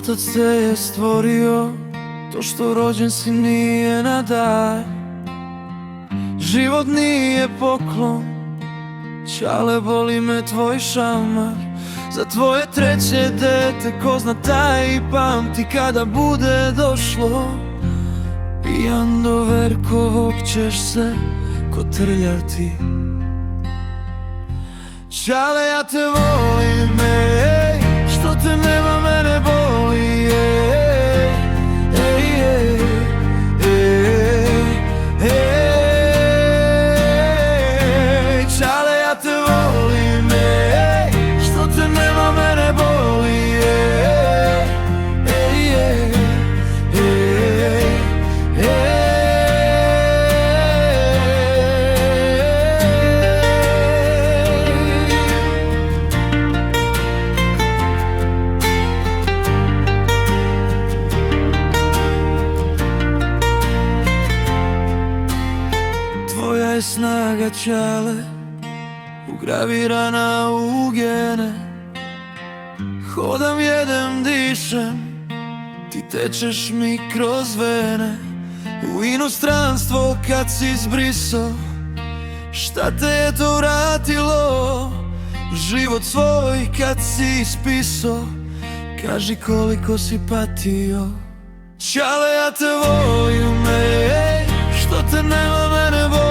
Otac te je stvorio, to što rođen si nije na dar. Život nije poklon, čale boli me tvoj šamar. Za tvoje treće dete ko zna taj i pamti kada bude došlo. Pijan do Verkovog ćeš se kotrljati. Čale, ja te volim, ej, što te nema mene boli, ej, ej, ej, ej, ej. Čale, ja te volim, ej, što te nema mene boli, ej, ej, ej, ej, ej. Tvoja je snaga, čale, ugravirana u gene. Hodam, jedem, dišem, ti tečeš mi kroz vene. U inostranstvo kad si zbriso, šta te je to vratilo? Život svoj kad si ispiso, kaži koliko si patio. Čale, ja te volim, ej, što te nema mene boli.